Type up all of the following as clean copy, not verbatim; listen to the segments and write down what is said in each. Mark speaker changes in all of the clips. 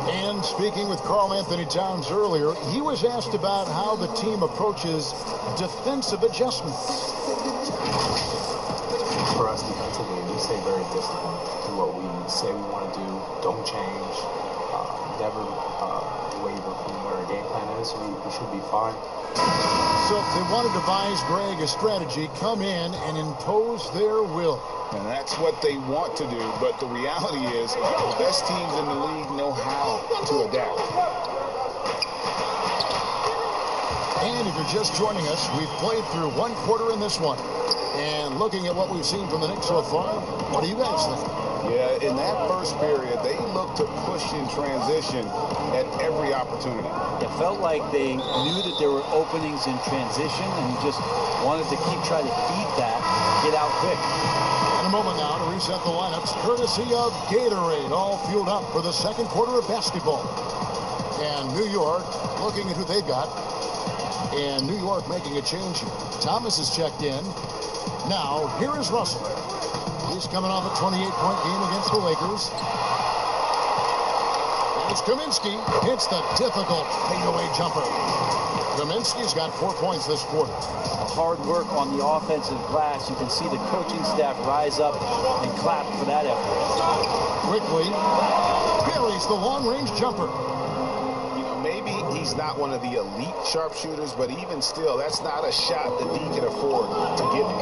Speaker 1: And speaking with Karl Anthony Towns earlier, he was asked about how the team approaches defensive adjustments.
Speaker 2: For us defensively, we stay very disciplined to what we say we want to do. Don't change. Never waver from where our game plan is. We should be fine.
Speaker 1: So they want to devise, Greg, a strategy, come in and impose their will.
Speaker 3: And that's what they want to do. But the reality is the best teams in the league know how to adapt.
Speaker 1: And if you're just joining us, we've played through one quarter in this one. And looking at what we've seen from the Knicks so far, what do you guys think?
Speaker 3: Yeah, in that first period, they looked to push in transition at every opportunity.
Speaker 4: It felt like they knew that there were openings in transition and just wanted to keep trying to feed that, get out quick.
Speaker 1: In a moment now to reset the lineups, courtesy of Gatorade, all fueled up for the second quarter of basketball. And New York looking at who they've got. And New York making a change here. Thomas is checked in. Now, here is Russell. He's coming off a 28-point game against the Lakers. And it's Kaminsky. Hits the difficult fadeaway jumper. Kaminsky's got 4 points this quarter.
Speaker 4: Hard work on the offensive glass. You can see the coaching staff rise up and clap for that effort.
Speaker 1: Quickly, buries the long-range jumper.
Speaker 3: Maybe he's not one of the elite sharpshooters, but even still, that's not a shot that D can afford to give him.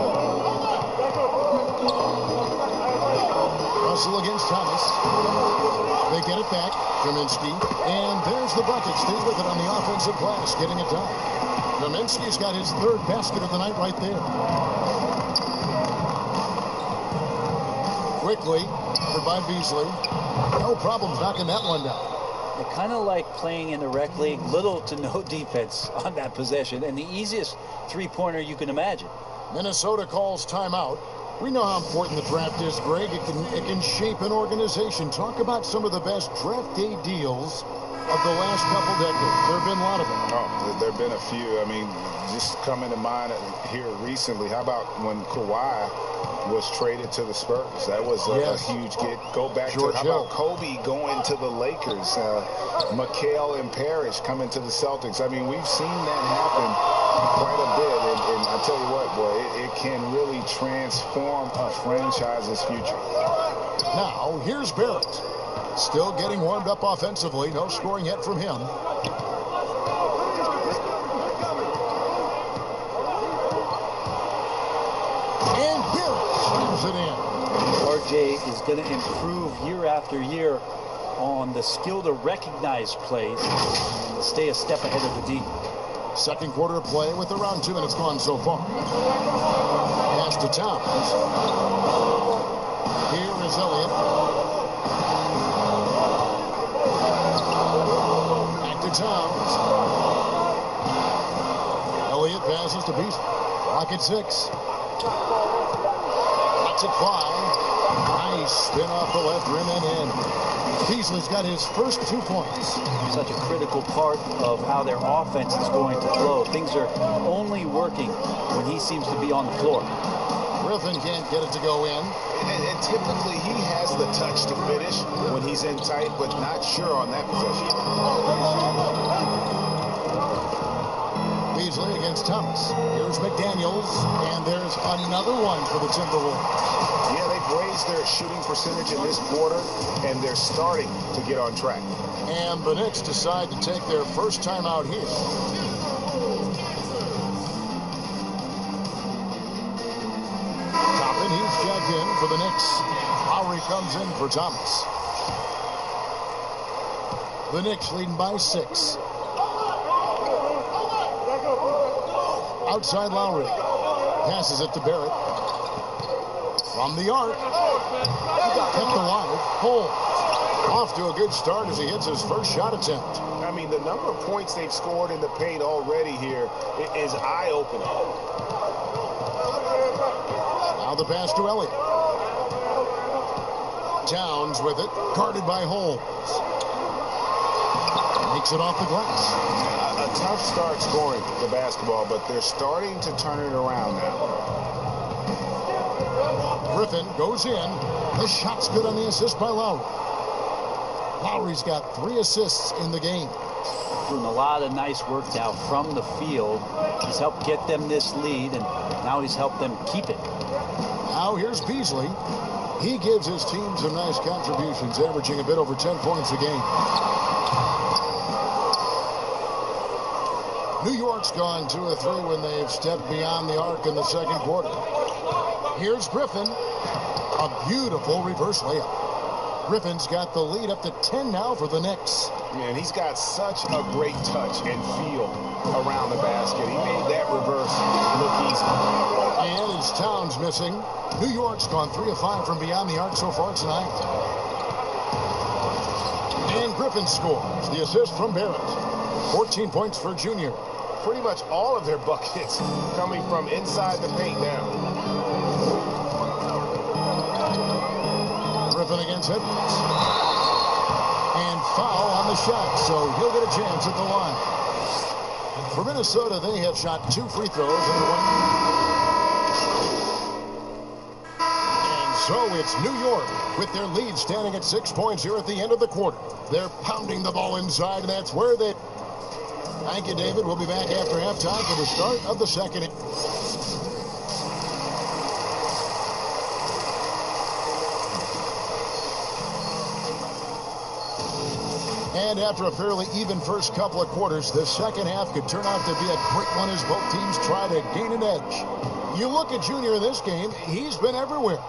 Speaker 1: Russell against Thomas. They get it back. Kaminsky. And there's the bucket. Stay with it on the offensive glass, getting it done. Kaminsky's got his third basket of the night right there. Quickly, for by Beasley. No problems knocking that one down.
Speaker 4: They're kind of like playing in the rec league, little to no defense on that possession, and the easiest three-pointer you can imagine.
Speaker 1: Minnesota calls timeout. We know how important the draft is, Greg. It can shape an organization. Talk about some of the best draft day deals of the last couple decades. There have been a lot of them.
Speaker 3: Oh, there have been a few. I mean, just coming to mind here recently, how about when Kawhi was traded to the Spurs? That was a huge get. Go back to, how about Kobe going to the Lakers? Mikal and Parrish coming to the Celtics. I mean, we've seen that happen quite a bit. And I tell you what, boy, it can really transform a franchise's future.
Speaker 1: Now, here's Barrett. Still getting warmed up offensively. No scoring yet from him. And Barrett slams it in.
Speaker 4: RJ is going to improve year after year on the skill to recognize plays and to stay a step ahead of the D.
Speaker 1: Second quarter of play with around 2 minutes gone so far. Pass to Towns. Here is Elliott. Back to Towns. Elliott passes to Beasley. Clock at 6. That's at 5. Nice spin off the left rim and in. Beasley's got his first 2 points.
Speaker 4: Such a critical part of how their offense is going to flow. Things are only working when he seems to be on the floor.
Speaker 1: Griffin can't get it to go in.
Speaker 3: And typically he has the touch to finish when he's in tight, but not sure on that possession.
Speaker 1: Beasley against Thomas. Here's McDaniels, and there's another one for the Timberwolves.
Speaker 3: Yeah, they've raised their shooting percentage in this quarter, and they're starting to get on track.
Speaker 1: And the Knicks decide to take their first time out here. Toppin, he's checked in for the Knicks. Lowry comes in for Thomas. The Knicks leading by 6. Outside Lowry. Passes it to Barrett. From the arc. Kept alive. Cole. Off to a good start as he hits his first shot attempt.
Speaker 3: I mean, the number of points they've scored in the paint already here is eye-opening.
Speaker 1: Now the pass to Elliott. Towns with it. Guarded by Holmes. Makes it off the glass.
Speaker 3: A tough start scoring the basketball, but they're starting to turn it around now. Griffin goes in. The shot's good on the assist by Lowry.
Speaker 1: Lowry's got 3 assists in the game.
Speaker 4: Doing a lot of nice work now from the field. He's helped get them this lead, and now he's helped them keep it.
Speaker 1: Now here's Beasley. He gives his team some nice contributions, averaging a bit over 10 points a game. New York's gone 2 of 3 when they've stepped beyond the arc in the second quarter. Here's Griffin. A beautiful reverse layup. Griffin's got the lead up to 10 now for the Knicks.
Speaker 3: Man, he's got such a great touch and feel around the basket. He made that reverse look easy.
Speaker 1: And as Towns missing, New York's gone 3 of 5 from beyond the arc so far tonight. And Griffin scores the assist from Barrett. 14 points for Junior.
Speaker 3: Pretty much all of their buckets coming from inside the paint now.
Speaker 1: Griffin against Edwards. And foul on the shot, so he'll get a chance at the line. For Minnesota, they have shot 2 free throws and 1. And so it's New York with their lead standing at 6 points here at the end of the quarter. They're pounding the ball inside, and that's where they... Thank you, David. We'll be back after halftime for the start of the second. And after a fairly even first couple of quarters, the second half could turn out to be a great one as both teams try to gain an edge. You look at Junior in this game, he's been everywhere.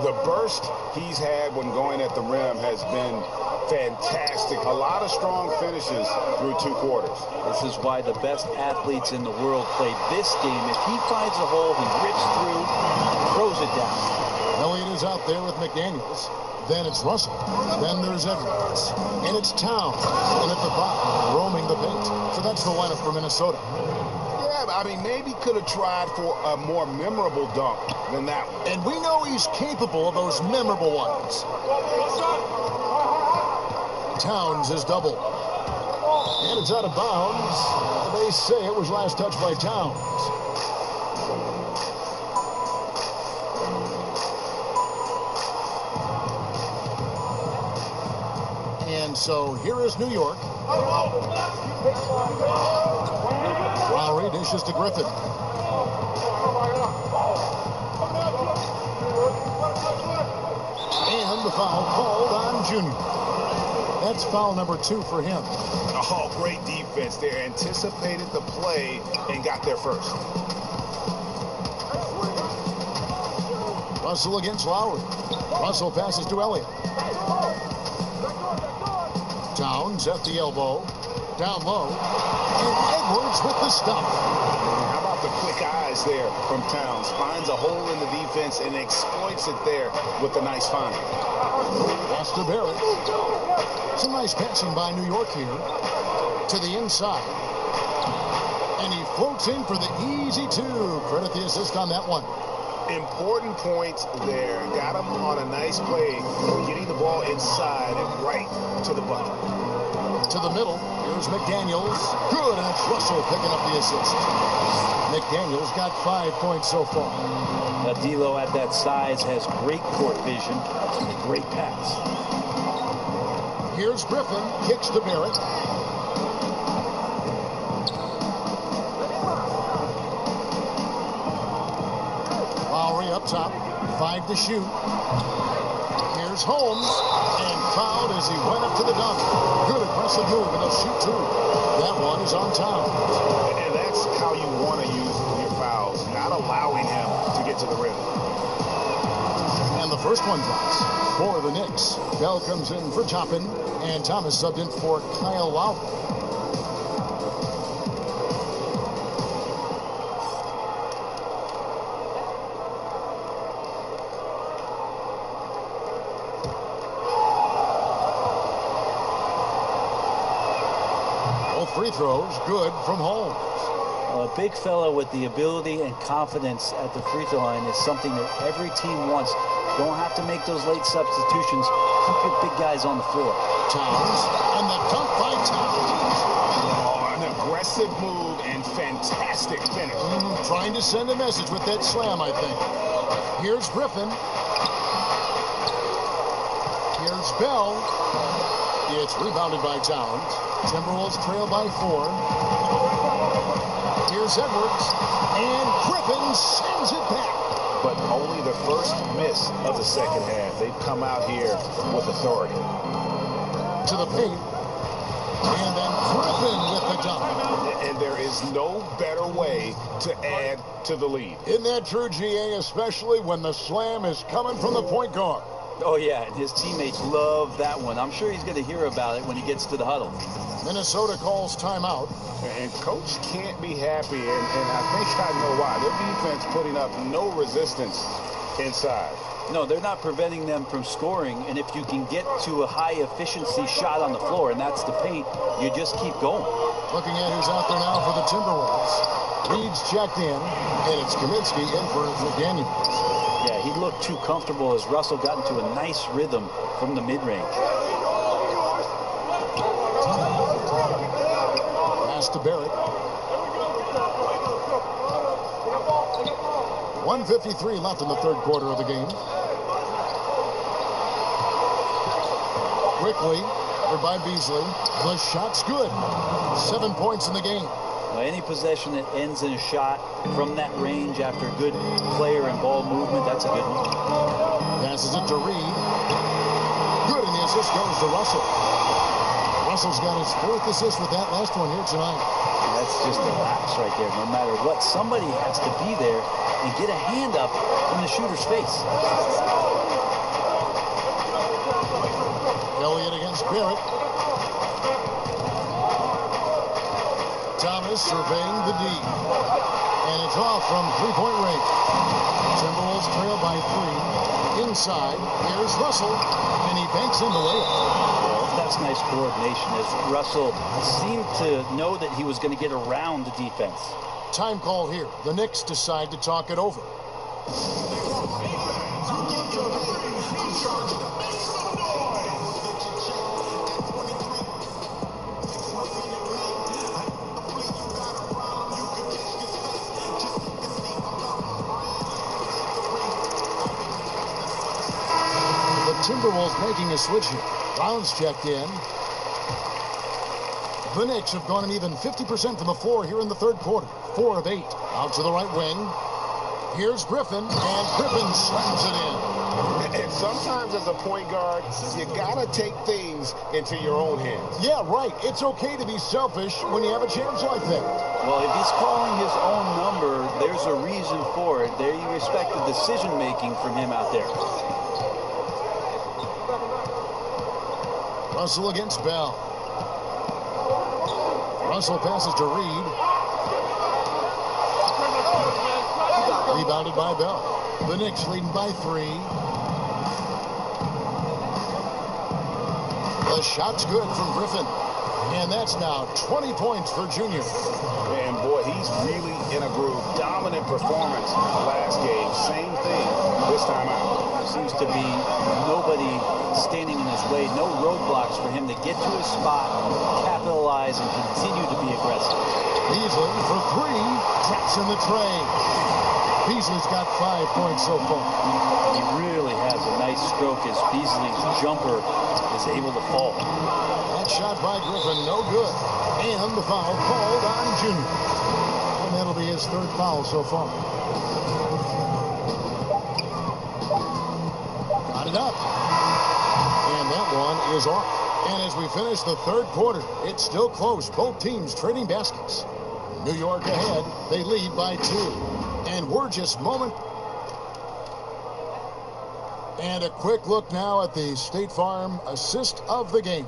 Speaker 3: The burst he's had when going at the rim has been fantastic. A lot of strong finishes through 2 quarters.
Speaker 4: This is why the best athletes in the world play this game. If he finds a hole, he rips through, throws it down.
Speaker 1: Elliott is out there with McDaniels. Then it's Russell. Then there's Edwards. And it's Towns. And at the bottom, roaming the paint. So that's the lineup for Minnesota.
Speaker 3: Yeah, I mean, maybe could have tried for a more memorable dunk than that one.
Speaker 1: And we know he's capable of those memorable ones. Towns is double. And it's out of bounds. They say it was last touched by Towns. And so here is New York. Lowry dishes to Griffin. And the foul called on Junior. That's foul number 2 for him.
Speaker 3: Oh, great defense there. Anticipated the play and got there first.
Speaker 1: Russell against Lowry. Russell passes to Elliott. Towns at the elbow. Down low. And Edwards with the stop.
Speaker 3: How about the quick eyes there from Towns? Finds a hole in the defense and exploits it there with a nice find.
Speaker 1: Pass to Barrett. Some nice passing by New York here. To the inside. And he floats in for the easy 2. Credit the assist on that one.
Speaker 3: Important point there. Got him on a nice play, getting the ball inside and right to the bucket.
Speaker 1: To the middle. Here's McDaniels. Good, and it's Russell picking up the assist. McDaniels got 5 points so far.
Speaker 4: D'Lo at that size has great court vision. And a great pass.
Speaker 1: Here's Griffin. Kicks to Barrett. Lowry up top. 5 to shoot. Here's Holmes. And fouled as he went up to the dunk. Good aggressive move, and he'll shoot 2. That one is on Towns.
Speaker 3: And that's how you want to use your fouls, not allowing him to get to the rim.
Speaker 1: And the first one drops for the Knicks. Bell comes in for Toppin, and Thomas subbed in for Kyle Lowry. Free throws, good from Holmes.
Speaker 4: A big fella with the ability and confidence at the free throw line is something that every team wants. Don't have to make those late substitutions. Keep your big guys on the floor.
Speaker 1: Towns, and the dunk by Towns.
Speaker 3: Oh, an aggressive move and fantastic finish.
Speaker 1: Trying to send a message with that slam, I think. Here's Griffin. Here's Bell. It's rebounded by Towns. Timberwolves trail by 4. Here's Edwards. And Griffin sends it back.
Speaker 3: But only the first miss of the second half. They've come out here with authority.
Speaker 1: To the paint. And then Griffin with the dunk.
Speaker 3: And there is no better way to add to the lead.
Speaker 1: Isn't that true, GA, especially when the slam is coming from the point guard?
Speaker 4: Oh, yeah, and his teammates love that one. I'm sure he's going to hear about it when he gets to the huddle.
Speaker 1: Minnesota calls timeout.
Speaker 3: And Coach can't be happy, and I think I know why. Their defense putting up no resistance inside.
Speaker 4: No, they're not preventing them from scoring, and if you can get to a high-efficiency shot on the floor, and that's the paint, you just keep going.
Speaker 1: Looking at who's out there now for the Timberwolves. Reed's checked in, and it's Kaminsky in for McDaniels.
Speaker 4: Yeah, he looked too comfortable as Russell got into a nice rhythm from the mid-range.
Speaker 1: Pass to Barrett. 1:53 left in the third quarter of the game. Quickly, by Beasley. The shot's good. 7 points in the game.
Speaker 4: Well, any possession that ends in a shot from that range after good player and ball movement, that's a good one.
Speaker 1: Passes it to Reed. Good, and the assist goes to Russell. Russell's got his 4th assist with that last one here tonight.
Speaker 4: That's just a lapse right there. No matter what, somebody has to be there and get a hand up in the shooter's face.
Speaker 1: Elliott against Barrett. Thomas surveying the D. And it's off from three-point range. Timberwolves trail by 3. Inside, here's Russell, and he banks in the layup.
Speaker 4: Well, that's nice coordination as Russell seemed to know that he was going to get around the defense.
Speaker 1: Time call here. The Knicks decide to talk it over. Timberwolves making a switch here. Brown's checked in. The Knicks have gone an even 50% from the floor here in the third quarter. 4 of 8. Out to the right wing. Here's Griffin, and Griffin slams it in.
Speaker 3: And sometimes as a point guard, you got to take things into your own hands.
Speaker 1: Yeah, right. It's okay to be selfish when you have a chance like that.
Speaker 4: Well, if he's calling his own number, there's a reason for it. There you respect the decision-making from him out there.
Speaker 1: Russell against Bell. Russell passes to Reed. Rebounded by Bell. The Knicks leading by 3. The shot's good from Griffin. And that's now 20 points for Junior.
Speaker 3: And boy, he's really in a groove. Dominant performance last game. Same thing this time out.
Speaker 4: Seems to be nobody standing in his way. No roadblocks for him to get to his spot, capitalize, and continue to be aggressive.
Speaker 1: Beasley for 3. Traps in the tray. Beasley's got 5 points so far.
Speaker 4: He really has a nice stroke as Beasley's jumper is able to fall.
Speaker 1: That shot by Griffin, no good. And the foul called on Junior. And that'll be his 3rd foul so far. Got it up. And that one is off. And as we finish the third quarter, it's still close. Both teams trading baskets. New York ahead. They lead by 2. And we're just moment. And a quick look now at the State Farm assist of the game.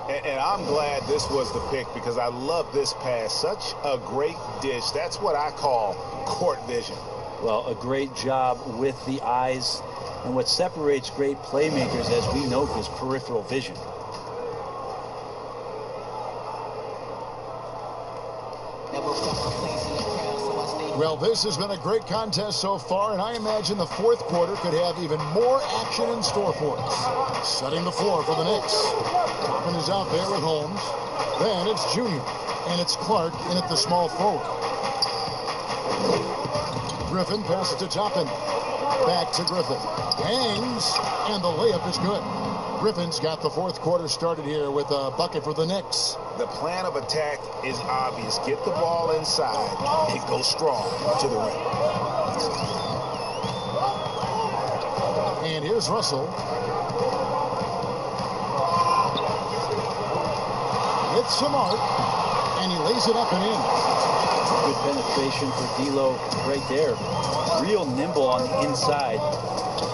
Speaker 3: And I'm glad this was the pick because I love this pass. Such a great dish. That's what I call court vision.
Speaker 4: Well, a great job with the eyes. And what separates great playmakers, as we know, is peripheral vision.
Speaker 1: Well, this has been a great contest so far, and I imagine the fourth quarter could have even more action in store for us. Setting the floor for the Knicks. Toppin is out there with Holmes. Then it's Junior, and it's Clark in at the small forward. Griffin passes to Toppin. Back to Griffin. Hangs, And the layup is good. Griffin's got the fourth quarter started here with a bucket for the Knicks.
Speaker 3: The plan of attack is obvious. Get the ball inside and go strong to the rim.
Speaker 1: And here's Russell. With some arc, and he lays it up and in.
Speaker 4: Good penetration for D'Lo right there. Real nimble on the inside.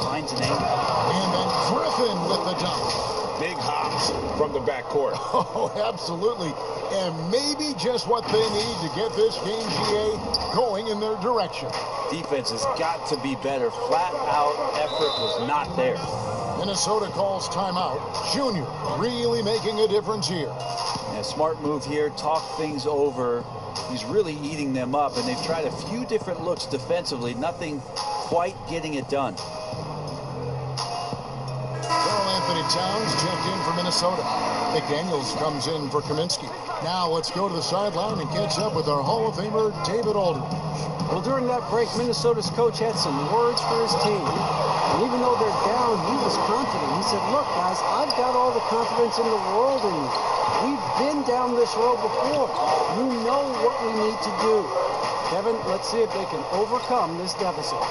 Speaker 4: Finds an angle.
Speaker 1: And then Griffin with the dunk.
Speaker 3: Big hops from the backcourt.
Speaker 1: Oh, absolutely. And maybe just what they need to get this game, GA, going in their direction.
Speaker 4: Defense has got to be better. Flat out effort was not there.
Speaker 1: Minnesota calls timeout. Junior really making a difference here.
Speaker 4: Yeah, smart move here. Talk things over. He's really eating them up, and they've tried a few different looks defensively. Nothing quite getting it done.
Speaker 1: Anthony Towns checked in for Minnesota. McDaniels comes in for Kaminsky. Now let's go to the sideline and catch up with our Hall of Famer, David Aldridge.
Speaker 5: Well, during that break, Minnesota's coach had some words for his team. And even though they're down, he was confident. He said, look, guys, I've got all the confidence in the world in you. We've been down this road before. You know what we need to do. Kevin, let's see if they can overcome this deficit.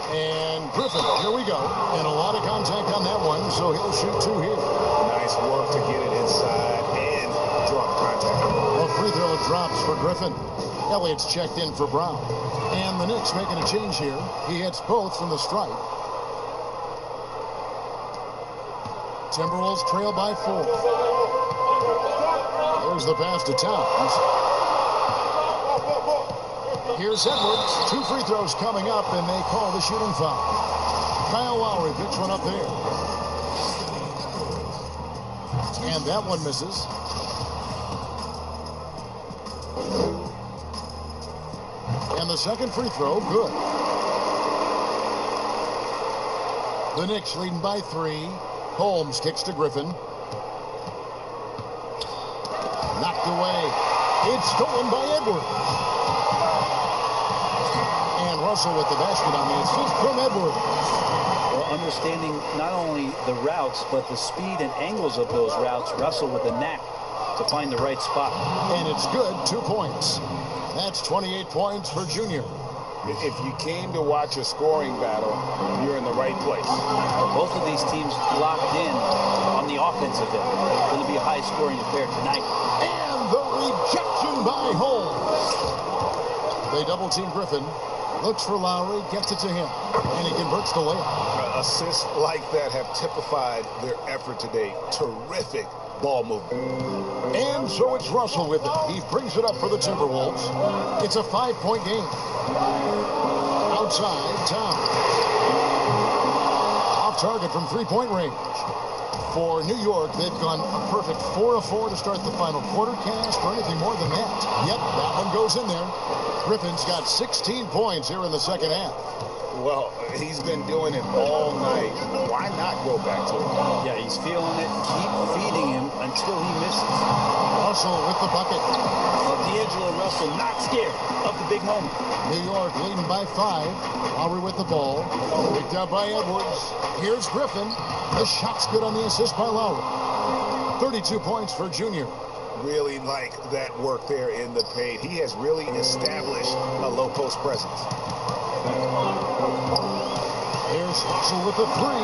Speaker 1: And Griffin, here we go. And a lot of contact on that one, so he'll shoot two here.
Speaker 3: Nice work to get it inside and draw the contact.
Speaker 1: A free throw drops for Griffin. Elliott's checked in for Brown. And the Knicks making a change here. He hits both from the stripe. Timberwolves trail by 4. There's the pass to Towns. Here's Edwards. 2 free throws coming up, and they call the shooting foul. Kyle Lowry picks one up there. And that one misses. And the second free throw, good. The Knicks leading by 3. Holmes kicks to Griffin. Knocked away. It's stolen by Edwards. And Russell with the basket on the assist from Edwards.
Speaker 4: Well, understanding not only the routes, but the speed and angles of those routes, Russell with the knack to find the right spot.
Speaker 1: And it's good, 2 points. That's 28 points for Junior.
Speaker 3: If you came to watch a scoring battle, you're in the right place.
Speaker 4: Both of these teams locked in on the offensive end. It's going to be a high-scoring affair tonight.
Speaker 1: And the rejection by Holmes. They double-team Griffin. Looks for Lowry, gets it to him, and he converts the layup.
Speaker 3: Assists like that have typified their effort today. Terrific ball movement.
Speaker 1: And so it's Russell with it. He brings it up for the Timberwolves. It's a 5-point game. Outside, Towns. Off target from 3-point range. For New York, they've gone a perfect 4 of 4 to start the final quarter. Cast for anything more than that. Yep, that one goes in there. Griffin's got 16 points here in the second half.
Speaker 3: Well, he's been doing it all night. Why not go back to it?
Speaker 4: Yeah, he's feeling it. Keep feeding him until he misses.
Speaker 1: Russell with the bucket.
Speaker 4: D'Angelo Russell not scared of the big moment.
Speaker 1: New York leading by 5. Lowry with the ball. Picked up by Edwards. Here's Griffin. The shot's good on the assist by Lowry. 32 points for Junior.
Speaker 3: Really like that work there in the paint. He has really established a low post presence.
Speaker 1: Here's Russell with the 3.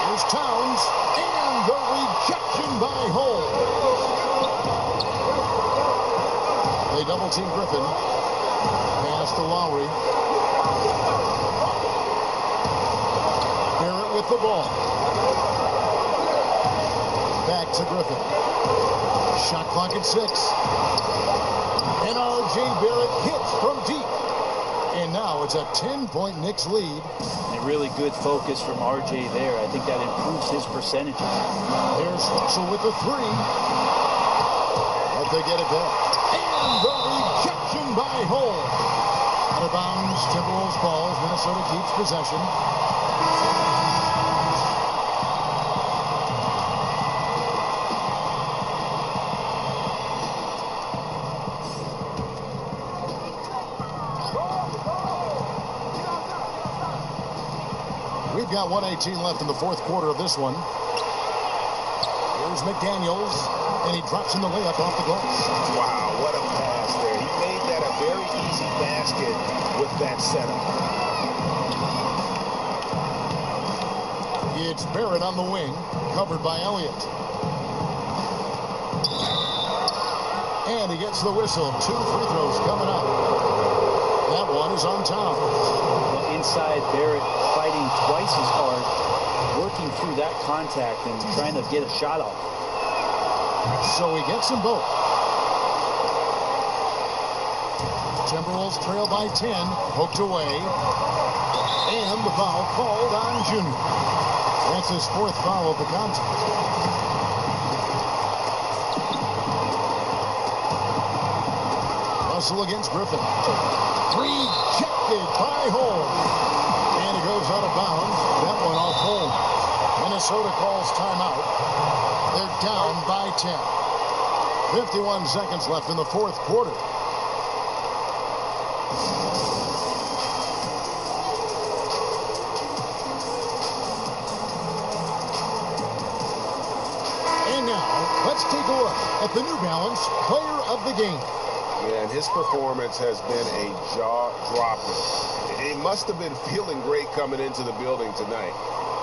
Speaker 1: Here's Towns. And the rejection by Holmes. They double team Griffin. Pass to Lowry. Barrett with the ball. Back to Griffin. Shot clock at 6. And R.J. Barrett hits from deep. And now it's a 10-point Knicks lead.
Speaker 4: And a really good focus from R.J. there. I think that improves his percentages.
Speaker 1: There's Russell with the 3. But they get it back. And the rejection by Holmes. Out of bounds, Timberwolves balls. Minnesota keeps possession. got 1:18 left in the fourth quarter of this one. Here's McDaniels, and he drops in the layup off the glass.
Speaker 3: Wow, what a pass there. He made that a very easy basket with that setup.
Speaker 1: It's Barrett on the wing, covered by Elliott. And he gets the whistle. 2 free throws coming up. That one is on Tom.
Speaker 4: Well, inside, Barrett fighting twice as hard, working through that contact and trying to get a shot off.
Speaker 1: So he gets them both. Timberwolves trail by 10, hooked away. And the foul called on Junior. That's his 4th foul of the contest. Russell against Griffin. Rejected by Holmes. And it goes out of bounds. That one off Holmes. Minnesota calls timeout. They're down by 10. 51 seconds left in the fourth quarter. And now, let's take a look at the New Balance Player of the Game.
Speaker 6: Yeah, and his performance has been a jaw-dropper. He must have been feeling great coming into the building tonight,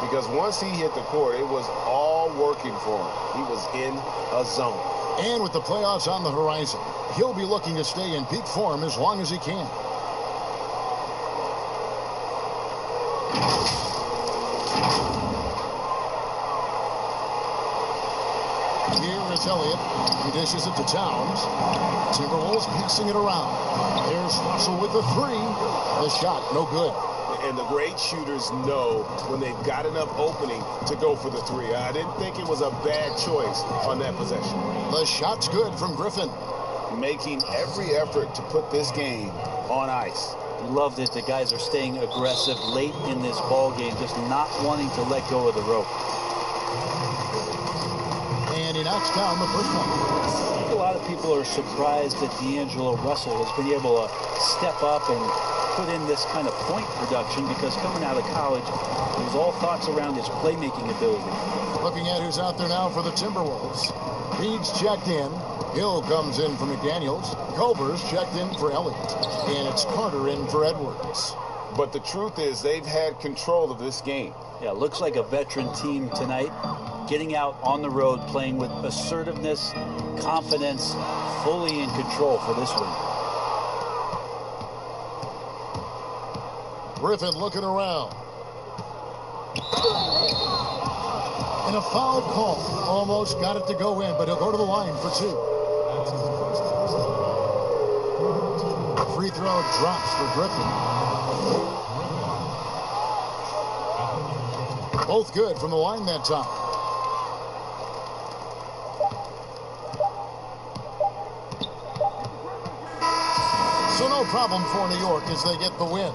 Speaker 6: because once he hit the court, it was all working for him. He was in a zone.
Speaker 1: And with the playoffs on the horizon, he'll be looking to stay in peak form as long as he can. Here is Elliott. He dishes it to Towns. Timberwolves passing it around. There's Russell with the 3. The shot, no good.
Speaker 6: And the great shooters know when they've got enough opening to go for the 3. I didn't think it was a bad choice on that possession.
Speaker 1: The shot's good from Griffin.
Speaker 3: Making every effort to put this game on ice.
Speaker 4: You love that the guys are staying aggressive late in this ball game, just not wanting to let go of the rope.
Speaker 1: And he knocks down the first one.
Speaker 4: I think a lot of people are surprised that D'Angelo Russell has been able to step up and put in this kind of point production, because coming out of college, it was all thoughts around his playmaking ability.
Speaker 1: Looking at who's out there now for the Timberwolves. Reed's checked in. Hill comes in for McDaniels. Culver's checked in for Elliott. And it's Carter in for Edwards.
Speaker 3: But the truth is, they've had control of this game.
Speaker 4: Yeah, looks like a veteran team tonight, getting out on the road, playing with assertiveness, confidence, fully in control for this one.
Speaker 1: Griffin looking around. And a foul call. Almost got it to go in, but he'll go to the line for 2. Free throw drops for Griffin. Both good from the line that time. So no problem for New York as they get the win.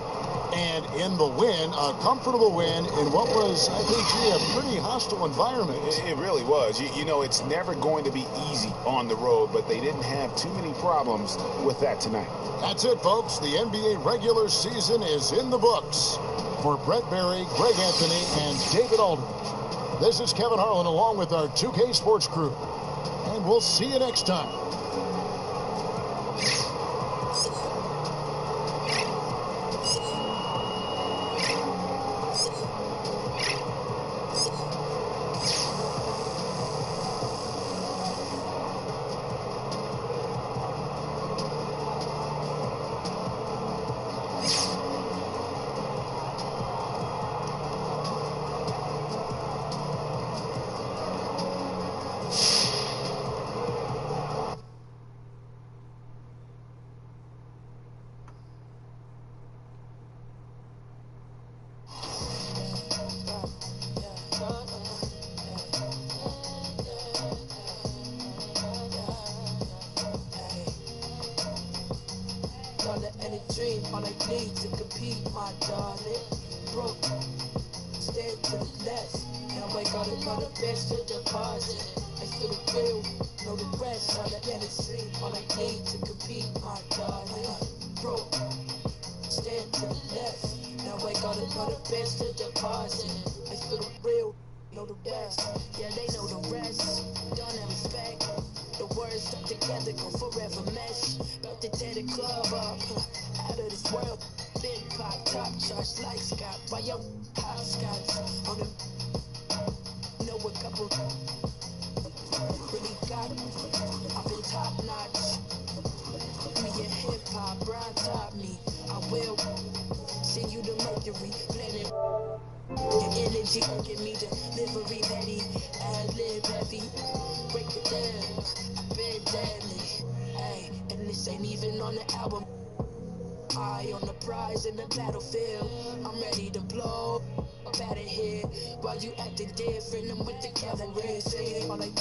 Speaker 1: And in the win, a comfortable win in what was, I think, a pretty hostile environment.
Speaker 3: It really was. You know, it's never going to be easy on the road, but they didn't have too many problems with that tonight.
Speaker 1: That's it, folks. The NBA regular season is in the books. For Brett Berry, Greg Anthony, and David Aldridge, this is Kevin Harlan along with our 2K Sports crew. And we'll see you next time.
Speaker 7: Stand to the left. Now Now I gotta go the best to deposit. I feel the real, know the rest. Yeah, they know the rest. Don't have respect. The words stuck together go forever mesh. About to tear the club up. Out of this world. Big pop, top charge like Scott. By your hopscotch. On the know a couple really got I've been top notch. Me and hip hop, Brown taught me. I will send you the Mercury planet. Your energy give me delivery petty. Ad-lib heavy. Break it down. I've been deadly. Hey, and this ain't even on the album. Eye on the prize in the battlefield. I'm ready to blow up out of here. While you acting different, I'm with the cavalry. Say it all like